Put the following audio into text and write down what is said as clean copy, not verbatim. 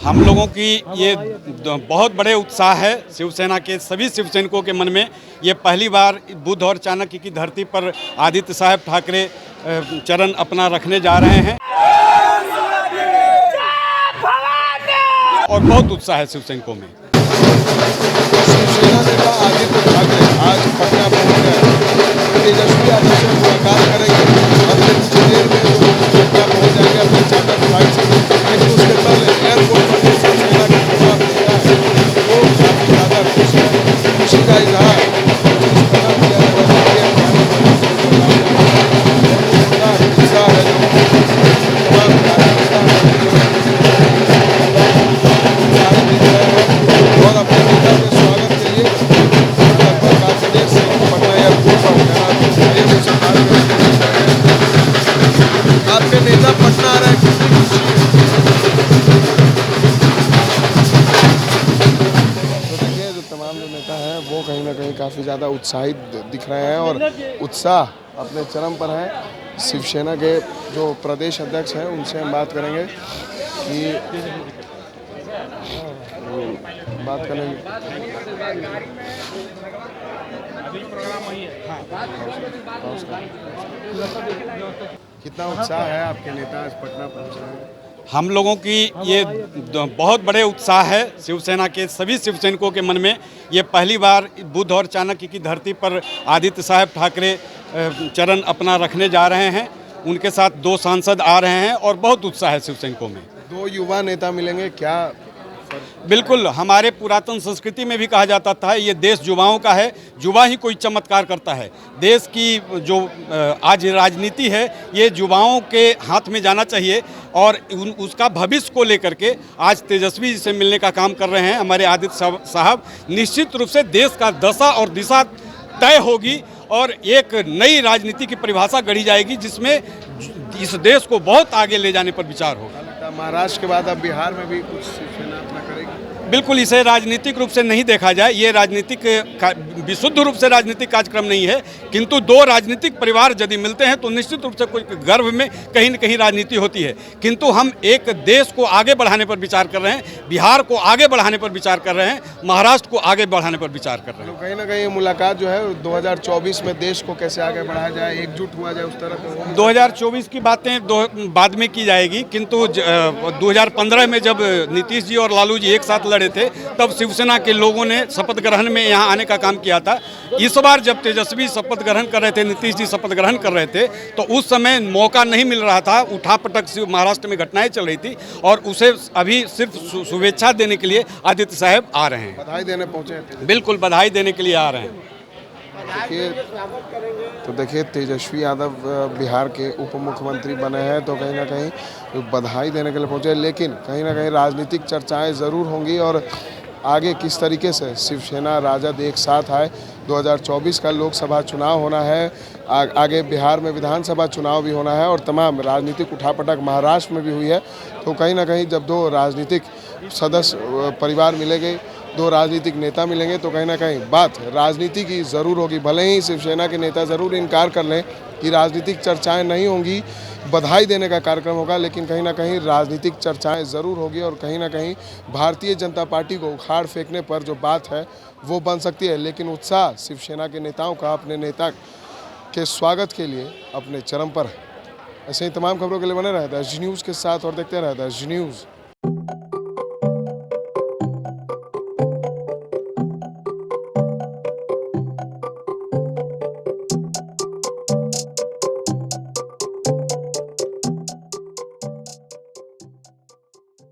हम लोगों की ये बहुत बड़े उत्साह है शिवसेना के सभी शिव सैनिकों के मन में। ये पहली बार बुध और चाणक्य की धरती पर आदित्य साहब ठाकरे चरण अपना रखने जा रहे हैं और बहुत उत्साह है शिव सैनिकों में। शिवसेना नेता आदित्य ठाकरे आज पटना पहुंच गए। तेजस्वी यादव से मुलाकात करेंगे। अब कुछ देर में पटना पहुंच जाएंगे अपने चार्टर फ्लाइट से, लेकिन उसके पहले एयरपोर्ट पर शिवसेना के तमाम नेता हैं वो काफी ज़्यादा खुश हैं। खुशी का इजहार जिस तरह किया जा रहा है, उत्साह है जो तमाम कार्यकर्ता और अपने नेता के स्वागत के लिए लगभग काफी से पटना एयरपोर्ट पर आपके नेता पटना आ रहे हैं। तो देखिए जो तमाम जो नेता हैं वो कहीं ना कहीं काफ़ी ज़्यादा उत्साहित दिख रहे हैं और उत्साह अपने चरम पर है। शिवसेना के जो प्रदेश अध्यक्ष हैं उनसे हम बात करेंगे कि बात करेंगे। कितना उत्साह है आपके नेता आज पटना पहुंच रहे हैं? हम लोगों की ये बहुत बड़े उत्साह है शिवसेना के सभी शिव सैनिकों के मन में। ये पहली बार बुध और चाणक्य की धरती पर आदित्य साहब ठाकरे चरण अपना रखने जा रहे हैं। उनके साथ 2 सांसद आ रहे हैं और बहुत उत्साह है शिव सैनिकों में। 2 युवा नेता मिलेंगे क्या? बिल्कुल, हमारे पुरातन संस्कृति में भी कहा जाता था ये देश युवाओं का है, युवा ही कोई चमत्कार करता है। देश की जो आज राजनीति है ये युवाओं के हाथ में जाना चाहिए और उसका भविष्य को लेकर के आज तेजस्वी जी से मिलने का काम कर रहे हैं हमारे आदित्य साहब। निश्चित रूप से देश का दशा और दिशा तय होगी और एक नई राजनीति की परिभाषा गढ़ी जाएगी जिसमें इस देश को बहुत आगे ले जाने पर विचार होगा। महाराष्ट्र के बाद अब बिहार में भी कुछ शिवसेना अपना करेगी? बिल्कुल, इसे राजनीतिक रूप से नहीं देखा जाए, ये राजनीतिक विशुद्ध रूप से राजनीतिक कार्यक्रम नहीं है, किंतु 2 राजनीतिक परिवार यदि मिलते हैं तो निश्चित रूप से कोई गर्भ में कहीं न कहीं राजनीति होती है। किंतु हम एक देश को आगे बढ़ाने पर विचार कर रहे हैं, बिहार को आगे बढ़ाने पर विचार कर रहे हैं, महाराष्ट्र को आगे बढ़ाने पर विचार कर रहे हैं। कहीं ना कहीं मुलाकात जो है 2024 में देश को कैसे आगे बढ़ाया जाए, एकजुट हुआ जाए उस तरह। 2024 की बातें बाद में की जाएगी, किंतु 2015 में जब नीतीश जी और लालू जी एक साथ लड़े थे तब शिवसेना के लोगों ने शपथ ग्रहण में यहाँ आने का काम किया था। इस बार जब तेजस्वी शपथ ग्रहण कर रहे थे, नीतीश जी शपथ ग्रहण कर रहे थे तो उस समय मौका नहीं मिल रहा था, उठापटक महाराष्ट्र में घटनाएं चल रही थी और उसे अभी सिर्फ शुभेच्छा देने के लिए आदित्य साहब आ रहे हैं। बधाई देने पहुंचे थे? बिल्कुल, बधाई देने के लिए आ रहे हैं। देखिए तेजस्वी यादव बिहार के उप मुख्यमंत्री बने हैं तो कहीं ना कहीं बधाई देने के लिए पहुंचे, लेकिन कहीं ना कहीं राजनीतिक चर्चाएं ज़रूर होंगी और आगे किस तरीके से शिवसेना राजद एक साथ आए। 2024 का लोकसभा चुनाव होना है, आगे बिहार में विधानसभा चुनाव भी होना है और तमाम राजनीतिक उठापटक महाराष्ट्र में भी हुई है। तो कहीं ना कहीं जब 2 राजनीतिक सदस्य परिवार मिलेंगे, 2 राजनीतिक नेता मिलेंगे तो कहीं ना कहीं बात राजनीति की ज़रूर होगी। भले ही शिवसेना के नेता ज़रूर इनकार कर लें कि राजनीतिक चर्चाएं नहीं होंगी, बधाई देने का कार्यक्रम होगा, लेकिन कहीं ना कहीं राजनीतिक चर्चाएं ज़रूर होगी और कहीं ना कहीं भारतीय जनता पार्टी को उखाड़ फेंकने पर जो बात है वो बन सकती है। लेकिन उत्साह शिवसेना के नेताओं का अपने नेता के स्वागत के लिए अपने चरम पर है। ऐसे ही तमाम खबरों के लिए बने रहता है जी न्यूज़ के साथ और देखते रहता है जी न्यूज़।